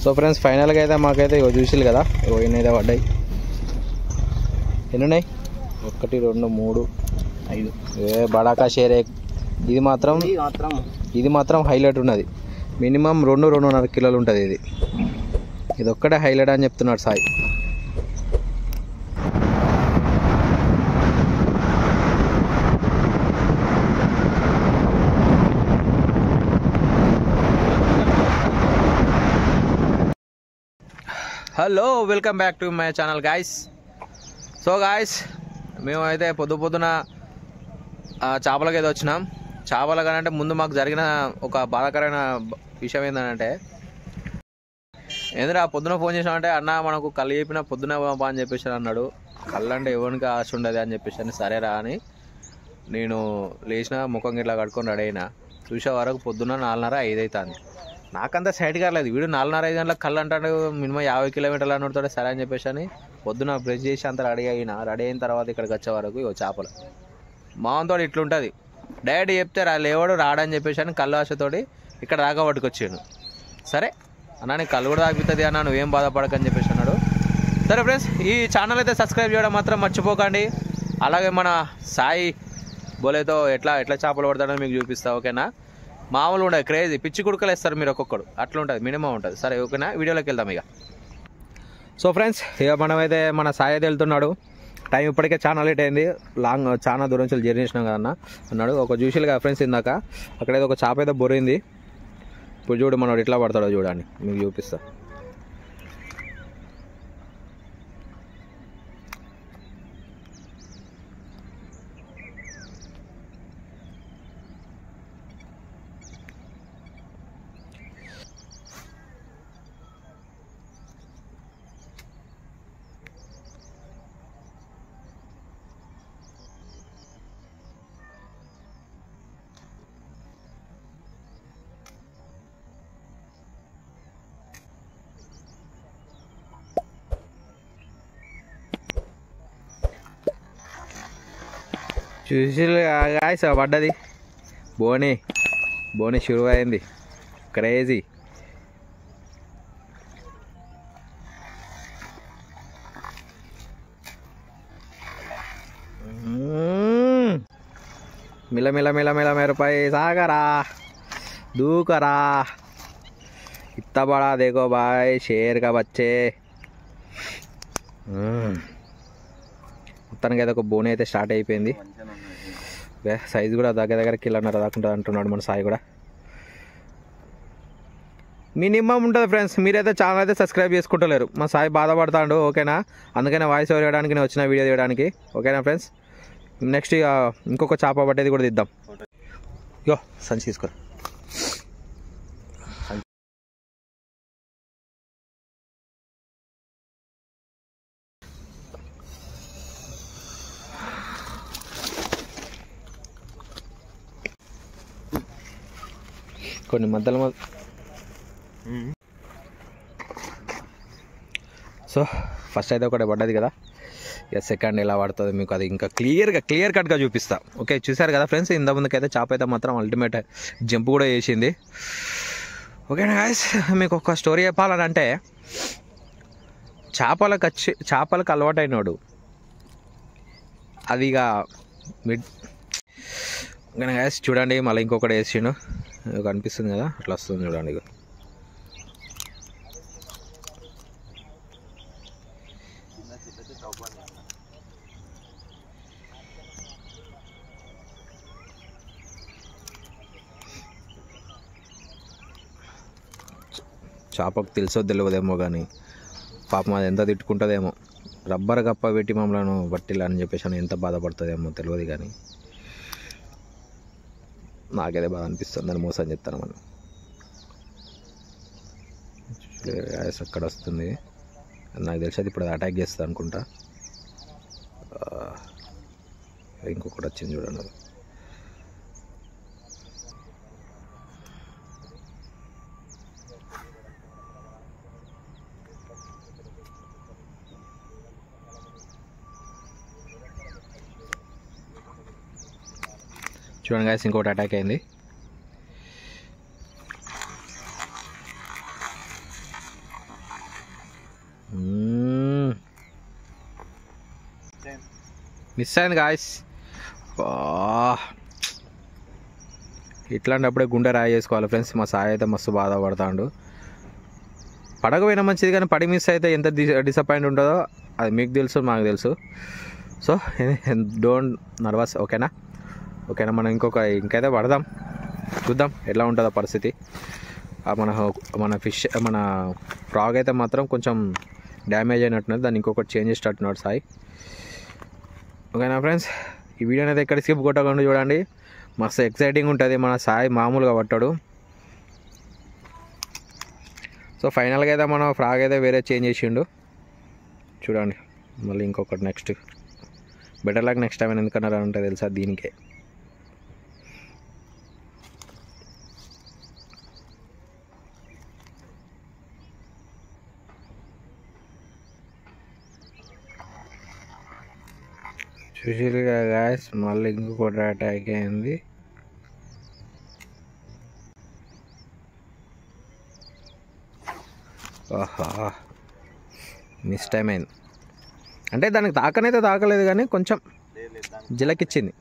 So friends ఫైనల్గా అయితే మాకైతే ఇగో చూసిల్లు కదా, ఇగో ఎన్నైతే పడ్డాయి. ఎన్ని ఉన్నాయి? 1 2 3 5. బడాకా షేరే. ఇది మాత్రం హైలైట్ ఉన్నది. మినిమం 2-2.5 కిలోలు ఉంటుంది ఇది ఒక్కటే హైలైట్ అని చెప్తున్నాడు Sai. Hello, welcome back to my channel guys. So guys, మేమైతే పొద్దున చేపలకి అయితే వచ్చినాం. చేపల కానంటే ముందు మాకు జరిగిన ఒక బాధాకరమైన విషయం ఏంటంటే, ఏంద్రా పొద్దున ఫోన్ చేసామంటే, అన్న మనకు కళ్ళు చెప్పిన పొద్దున బా అని చెప్పేసి అన్నాడు. కళ్ళు అంటే ఎవరికి ఆశ ఉండదు అని చెప్పేసి అని సరేరా అని నేను లేచిన ముఖం ఇట్లా కట్టుకొని రెడీ అయినా. చూసే వరకు పొద్దున్న 4:30-5 అవుతుంది. నాకంతా సైడ్ కాలేదు. వీడు 4:30-5 గంటలకు కళ్ళు అంటాడు. మినిమం 50 కిలోమీటర్లు అని ఉంటాడు. సరే అని చెప్పేసి అని పొద్దున బ్రష్ చేసి అంతా రెడీ అయిన తర్వాత ఇక్కడికి వచ్చే వరకు ఇవో చేపలు మావంతో ఇట్లుంటుంది. డైరెక్ట్ చెప్తే లేవాడు రాడని చెప్పేసి అని కళ్ళు ఆశతోటి ఇక్కడ దాకా పట్టుకొచ్చాను. సరే అన్నా, నీకు కళ్ళు కూడా తాగిపోతుంది అన్న, నువ్వేం బాధపడకని చెప్పేసి అన్నాడు. సరే ఫ్రెండ్స్, ఈ ఛానల్ అయితే సబ్స్క్రైబ్ చేయడం మాత్రం మర్చిపోకండి. అలాగే మన సాయి బోలేతో ఎట్లా చేపలు పడతాడో మీకు చూపిస్తా. ఓకేనా? మామూలు ఉండదు, క్రేజీ పిచ్చి కుడుకలు వేస్తారు మీరు ఒక్కొక్కడు, అట్లా ఉంటుంది, మినిమం ఉంటుంది. సరే ఓకేనా, వీడియోలోకి వెళ్దాం ఇక. సో ఫ్రెండ్స్, ఇక మనమైతే మన సాయి అయితే వెళ్తున్నాడు. టైం ఇప్పటికే చాలా లేట్ అయింది. చాలా దూరం నుంచి జర్నీ చేసినాం కదన్నా అన్నాడు. ఒక చూసిలుగా ఫ్రెండ్స్ ఇందాక అక్కడైతే ఒక చేప అయితే బొరింది. ఇప్పుడు చూడు మనోడు ఎట్లా పడతాడో చూడండి, మీకు చూపిస్తా. చూసి గాయస్ పడ్డది. బోని షురు అయింది. క్రేజీ. మిల मेरे సాగరా దూకరా. इतना बड़ा देखो भाई, शेर का बच्चे. మొత్తానికి అయితే ఒక బోని అయితే స్టార్ట్ అయిపోయింది. సైజు కూడా దగ్గర కిలోన్నర దాకుంటుంది అంటున్నాడు మన సాయి కూడా. మినిమం ఉంటుంది ఫ్రెండ్స్. మీరైతే ఛానల్ అయితే సబ్స్క్రైబ్ చేసుకుంటలేరు. మా సాయి బాధపడతాడు. ఓకేనా? అందుకనే వాయిస్ ఓవర్ చేయడానికి నేను వచ్చిన వీడియో తీయడానికి. ఓకేనా ఫ్రెండ్స్? నెక్స్ట్ ఇక ఇంకొక చేప పట్టేది కూడా తీద్దాం. యో సంచి తీసుకో. కొన్ని మధ్యలో సో ఫస్ట్ అయితే ఒకటి పడ్డది కదా. ఇక సెకండ్ ఎలా పడుతుంది మీకు అది ఇంకా క్లియర్ కట్గా చూపిస్తా. ఓకే, చూసారు కదా ఫ్రెండ్స్, ఇంత ముందుకైతే చేప అయితే మాత్రం అల్టిమేట్ జంప్ కూడా చేసింది. ఓకేనా గాయస్, మీకు ఒక స్టోరీ చెప్పాలని అంటే, చేపలకు అలవాటైనోడు అది ఇక ఓకేనా గాయస్. చూడండి మళ్ళీ ఇంకొకటి వేసిండు, కనిపిస్తుంది కదా, అట్లా వస్తుంది చూడండి. ఇక చేపకు తెలుసో తెలియదేమో కానీ పాపం అది ఎంత తిట్టుకుంటుందేమో. రబ్బర్ కప్ప పెట్టి మమ్మల్ని బట్టిలా అని చెప్పేసి అని ఎంత బాధపడుతుందేమో తెలియదు. కానీ నాకేదే బాధ అనిపిస్తుంది, దాన్ని మోసం చెప్తాను మనం. అక్కడ వస్తుంది, నాకు తెలిసి అది ఇప్పుడు అది అటాక్ చేస్తుంది అనుకుంటా. ఇంకొకటి వచ్చింది చూడండి. చూడండి గాయస్, ఇంకోటి అటాక్ అయింది. మిస్ అయింది గాయస్. ఇట్లాంటప్పుడే గుండె రాయి చేసుకోవాలి ఫ్రెండ్స్. మా సాయి అయితే మస్తు బాధపడతాడు. పడకపోయినా మంచిది కానీ పడి మిస్ అయితే ఎంత డిసప్పాయింట్ ఉంటుందో అది మీకు తెలుసు, మాకు తెలుసు. So don't nervous. ఓకేనా? మనం ఇంకైతే పడదాం, చూద్దాం ఎట్లా ఉంటుందో పరిస్థితి. మన ఫిష్ మన ఫ్రాగ్ అయితే మాత్రం కొంచెం డ్యామేజ్ అయినట్టున్నది, దాన్ని ఇంకొకటి చేంజ్ చేసేటట్టున్నాడు సాయి. ఓకేనా ఫ్రెండ్స్, ఈ వీడియోని అయితే ఎక్కడ స్కిప్ కొట్టకుండా చూడండి, మస్తు ఎక్సైటింగ్ ఉంటుంది. మన సాయి మామూలుగా పట్టాడు. సో ఫైనల్గా అయితే మనం ఫ్రాగ్ అయితే వేరే చేంజ్ చేసిండు చూడండి. మళ్ళీ ఇంకొకటి next better luck next time ఎందుకన్నారా అంటే తెలుసా దీనికే. చూసిరుగా గాయస్, మళ్ళీ ఇంకొకటి అటాక్ అయింది. మిస్ టైం అయింది అంటే దానికి తాకనైతే తాకలేదు కానీ కొంచెం జిలకిచ్చింది.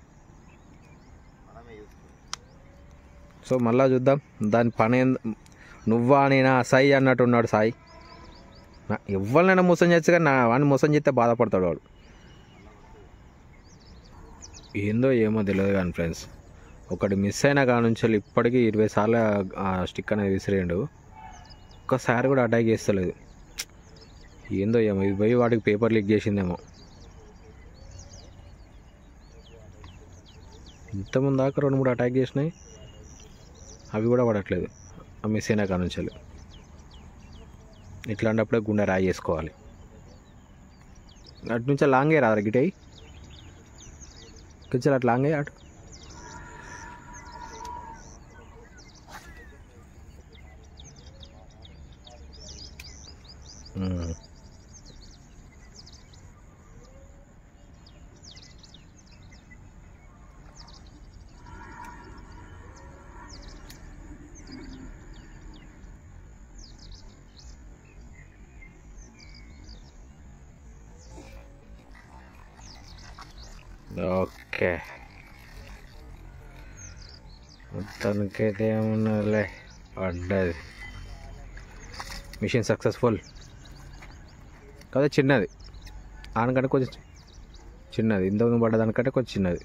సో మళ్ళా చూద్దాం దాని పని. నువ్వా నేనా సై అన్నట్టున్నాడు సాయి. ఎవరినైనా మోసం చేయొచ్చు కానీ వాడిని మోసం చేస్తే బాధపడతాడు వాడు. ఏందో ఏమో తెలియదు కానీ ఫ్రెండ్స్, ఒకటి మిస్ అయినా కాడ నుంచి ఇప్పటికీ 20 సార్లు ఆ స్టిక్ అనేది విసిరేయండు, ఒక్కసారి కూడా అటాక్ చేస్తలేదు. ఏందో ఏమో ఇది పోయి వాడికి పేపర్ లీక్ చేసిందేమో. ఇంతకుముందు దాకా 2-3 అటాక్ చేసినాయి, అవి కూడా పడట్లేదు ఆ మిస్ అయినా కాడ నుంచి. ఇట్లాంటప్పుడే గుండె రాయి చేసుకోవాలి. అటు నుంచి లాంగే రాదు గిటై కొంచెం అట్లా లాంగే అటు. ఓకే, మొత్తానికైతే ఏమన్నాలే పడ్డది. మిషన్ సక్సెస్ఫుల్ కదా. చిన్నది ఆనకంటే కొంచెం చిన్నది, ఇంతకుముందు పడ్డదానికంటే కొంచెం చిన్నది.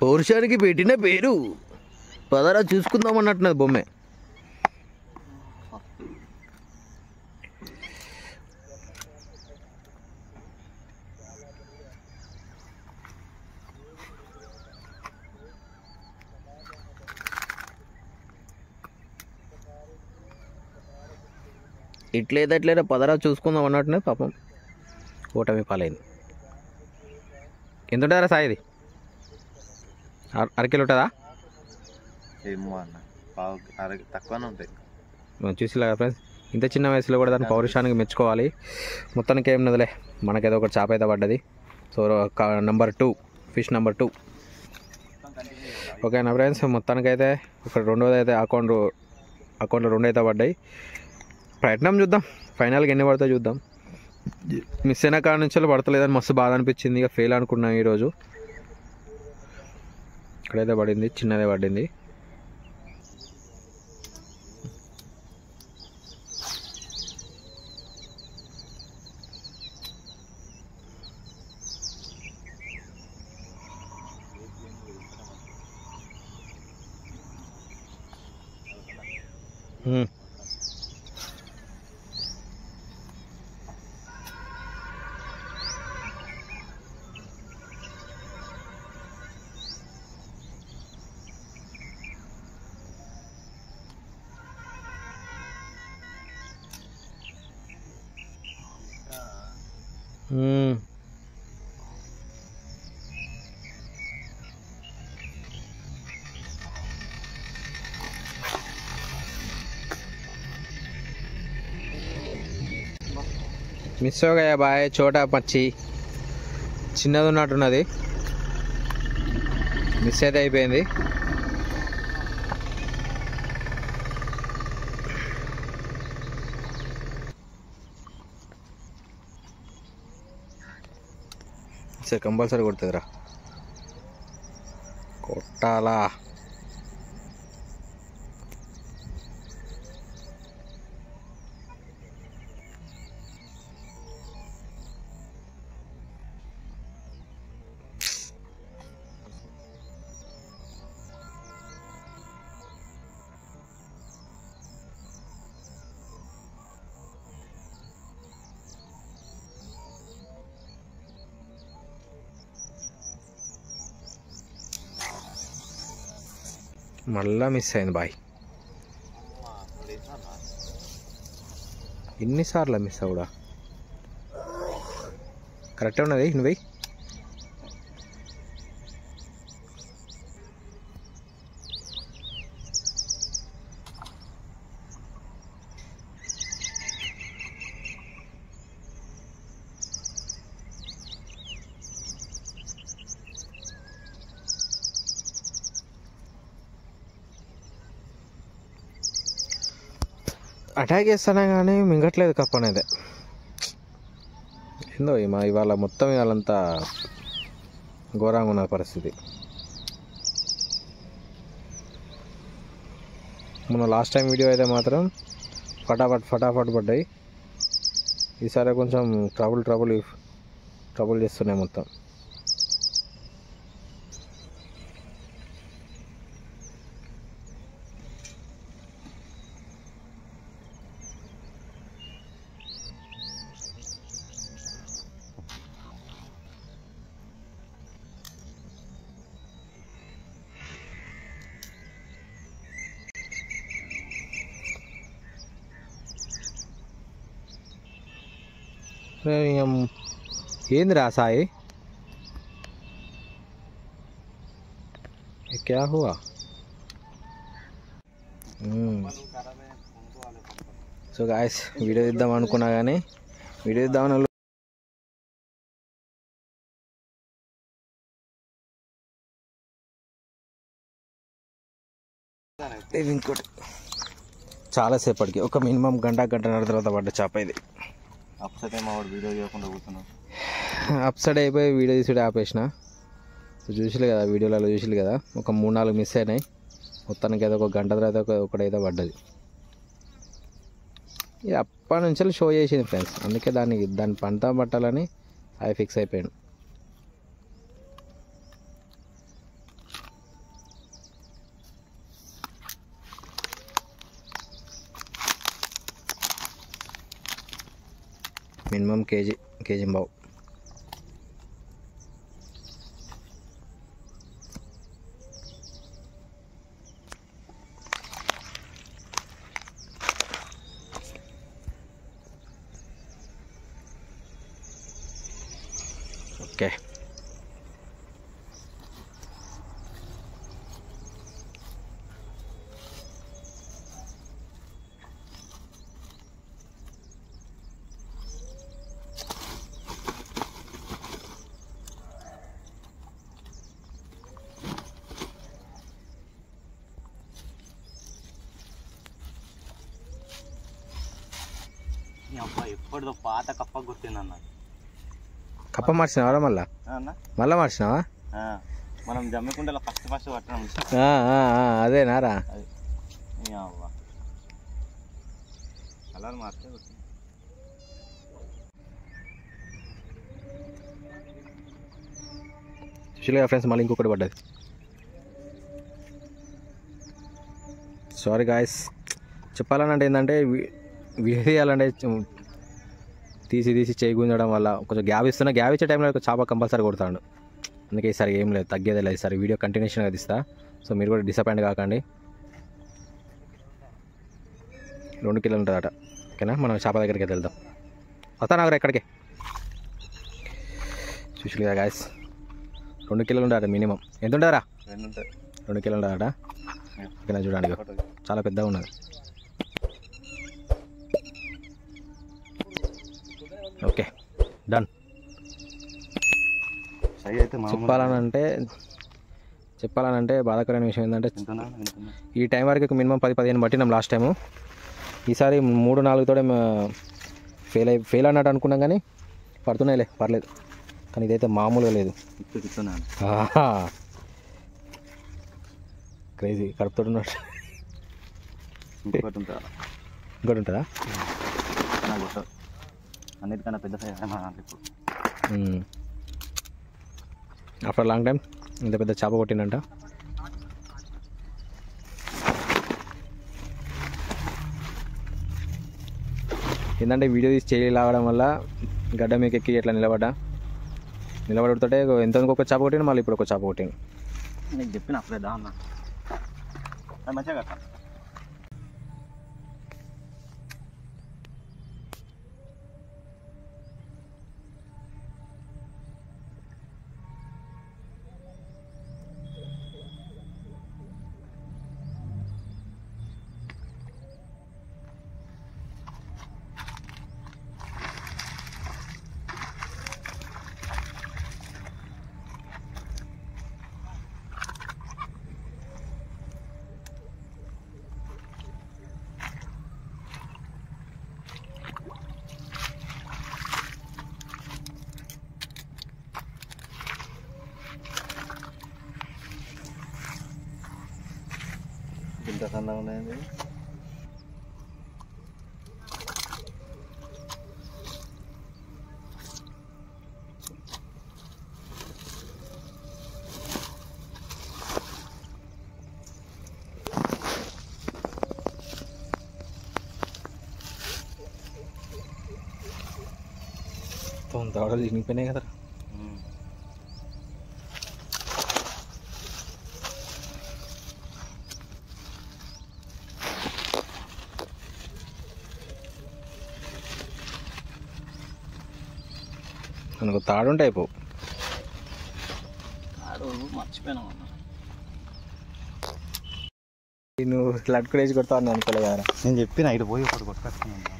పౌరుషానికి పెట్టిన పేరు పదరా చూసుకుందాం అన్నట్టున్నది బొమ్మే. ఇట్లేదా పదరా చూసుకుందాం అన్నట్టునే పాపం ఓటమి పాలైంది. ఎంత ఉంటుందా సాయి? ఇది అరకిలో ఉంటుందా? ఏమో అన్న, తక్కువనే ఉంటాయి. చూసిలా ఫ్రెండ్స్, ఇంత చిన్న వయసులో కూడా దాని పౌరుషానికి మెచ్చుకోవాలి. మొత్తానికి ఏం ఉన్నదిలే, మనకేదో ఒకటి చేప అయితే పడ్డది. So number 2 fish number 2. ఓకేనా ఫ్రెండ్స్, మొత్తానికైతే ఒక రెండోది అయితే అకౌంట్లో 2 అయితే పడ్డాయి. ప్రయత్నం చూద్దాం, ఫైనల్గా ఎన్ని పడతాయో చూద్దాం. మిస్ అయిన కాడ నుంచి పడతలేదని మస్తు బాధ అనిపించింది. ఇక ఫెయిల్ అనుకున్నాం ఈరోజు. ఇక్కడైతే పడింది, చిన్నదే పడింది. మిస్ हो गया బాయ్. చోటా పచ్చి చిన్నది ఉన్నట్టున్నది, మిస్ అయితే అయిపోయింది. సరే కంపల్సరీ కొడుతుందిరా, కొట్టాలా. మళ్ళా మిస్ అయింది బాయ్. ఎన్నిసార్లు మిస్ అవుడా? కరెక్టే ఉన్నది నువ్వు. అటాక్ చేస్తానే కానీ మింగట్లేదు కప్ప అనేది. ఏందో ఇవాళ మొత్తం ఇవాళంతా ఘోరంగా ఉన్న పరిస్థితి. మన లాస్ట్ టైం వీడియో అయితే మాత్రం ఫటాఫట్ పడ్డాయి. ఈసారి కొంచెం ట్రబుల్ చేస్తున్నాయి మొత్తం. ఏందిరా సాయి, క్యా హువా? సో గాయస్ వీడియో తీద్దాం అనుకున్నా కానీ వీడియో తీద్దామని ఇది ఇంకోటి చాలాసేపటికి ఒక మినిమం గంటన్నర తర్వాత పడ్డ చేప ఇది. అప్సెట్ ఏమో వీడియో చేయకుండా కూర్చున్నావు. అప్సెట్ అయిపోయి వీడియో తీసుడు ఆపేసిన. చూసిలే కదా వీడియోలలో చూసిలే కదా, ఒక 3-4 మిస్ అయినాయి. మొత్తానికి అయితే ఒక గంట తర్వాత ఒకటైతే పడ్డది. ఇది అప్పటి నుంచి షో చేసింది ఫ్రెండ్స్, అందుకే దాన్ని పంట పట్టాలని అవి ఫిక్స్ అయిపోయాను. మినిమం కేజీ బావు. ఓకే ఎప్పటిదో పాత కప్ప గుర్తిందన్న. కప్ప మార్చినావా? మళ్ళా మార్చినావా? మనం జమ్మికుంటలో ఫస్ట్ పట్టడం అదేనారా? కలర్ మార్చే చూసిగా ఫ్రెండ్స్, మళ్ళీ ఇంకొకటి పడ్డది. సారీ గాయస్, చెప్పాలనంటే ఏంటంటే వీడియో తీయాలంటే తీసి చేయి గుంజడం వల్ల కొంచెం గ్యాప్ ఇచ్చే టైంలో చేప కంపల్సరీ కొడతాడు. అందుకే ఈసారి ఏం లేదు, తగ్గేదే లేదు. ఈసారి వీడియో కంటిన్యూషన్గా తీస్తా. సో మీరు కూడా డిసప్పాయింట్ కాకండి. 2 కిలోలు ఉంటుందట. ఓకేనా, మనం చేప దగ్గరికి అయితే వెళ్దాం. వస్తాను ఎవరు ఎక్కడికి. చూసిగా గాయస్, 2 కిలోలు ఉంటారట మినిమం. ఎంత ఉంటుందిరా? 2 కిలోలు ఉంటుందట. ఓకేనా, చూడండి చాలా పెద్దగా ఉన్నది. Okay done. చెప్పాలనంటే బాధాకరమైన విషయం ఏంటంటే ఈ టైం వరకు మినిమం 10-15 పట్టినాం లాస్ట్ టైము. ఈసారి 3-4 తోడే ఫెయిల్ అన్నట్టు అనుకున్నాం, కానీ పడుతున్నాయిలే, పర్లేదు. కానీ ఇదైతే మామూలుగా లేదు. ఇస్తున్నాను క్రేజీ కడుపుతో ఉన్నట్టు. ఇంకొకటి ఉంటుందా? ఇంకోటి ఉంటుందా? నాకు గుర్తు. అన్నిటికన్నా పెద్ద సైజ్ మా దాంట్లో ఇప్పుడు. ఆఫ్టర్ లాంగ్ టైం ఇంత పెద్ద చేప కొట్టిందంట. ఏంటంటే వీడియో తీసి చేయి లాగడం వల్ల గడ్డ మీకు ఎక్కి ఇట్లా నిలబడుతుంటే ఎంతమందికి ఒక చేప కొట్టింది, మళ్ళీ ఇప్పుడు ఒక చేప కొట్టింది. నీకు చెప్పిన అప్పుడే దా అన్న అది మంచిగా కట్ట. ఇంత సన్నగా ఉన్నాయండి. దవడలు చినిగిపోయినాయి కదా. మనకు తాడుంటే అయిపోవు. తాడు మర్చిపోయినాం అన్న. నువ్వు లడ్కుడు వేసి కొడతావు అని అనుకోలే కదా. నేను చెప్పిన ఇటు పోయి ఒకటి కొట్టుకొస్తున్నాను.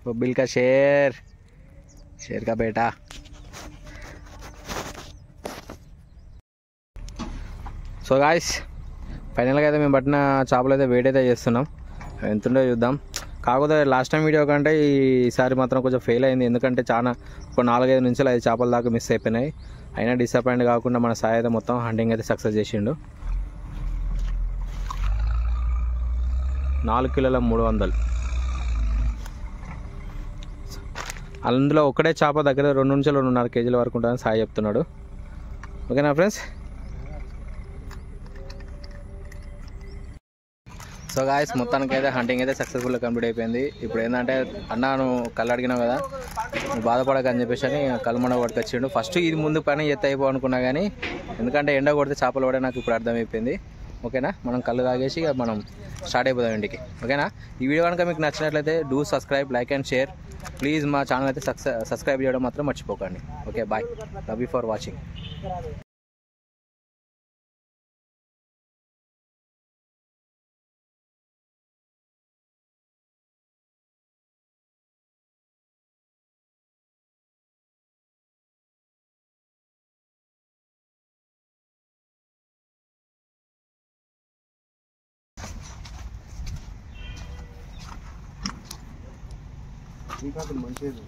बब्बिल का शेर का बेटा. సో గాయ్స్ ఫైనల్గా అయితే మేము పట్టిన చేపలు అయితే వెయిట్ అయితే చేస్తున్నాం. ఎంతుండో చూద్దాం. కాకపోతే లాస్ట్ టైం వీడియో కంటే ఈసారి మాత్రం కొంచెం ఫెయిల్ అయింది. ఎందుకంటే చాలా ఒక 4-5 నుంచి 5 చేపల దాకా మిస్ అయిపోయినాయి. అయినా డిసప్పాయింట్ కాకుండా మన సాయి అయితే మొత్తం హంటింగ్ అయితే సక్సెస్ చేసిండు. 4 కిలోల 300. అందులో ఒకటే చేప దగ్గర 2 నుంచి 2.5 కేజీల వరకు ఉంటుందని సాయి చెప్తున్నాడు. ఓకేనా ఫ్రెండ్స్? సో గాయస్ మొత్తానికి అయితే హంటింగ్ అయితే సక్సెస్ఫుల్గా కంప్లీట్ అయిపోయింది. ఇప్పుడు ఏంటంటే అన్న నువ్వు కళ్ళు అడిగినావు కదా, నువ్వు బాధపడక అని చెప్పేసి అని కళ్ళు మండ పట్టుకొచ్చిండు. ఫస్ట్ ఇది ముందు పని ఎత్త అయిపో అనుకున్నా కానీ ఎందుకంటే ఎండ కొడితే చేపలు పడే నాకు ఇప్పుడు అర్థమైపోయింది. ఓకేనా? మనం కళ్ళు తాగేసి మనం స్టార్ట్ అయిపోదాం ఇంటికి. ఓకేనా? ఈ వీడియో కనుక మీకు నచ్చినట్లయితే do subscribe, like and share. Please మా ఛానల్ అయితే సబ్స్క్రైబ్ చేయడం మాత్రం మర్చిపోకండి. Okay, bye. Love you for watching. మంచిది.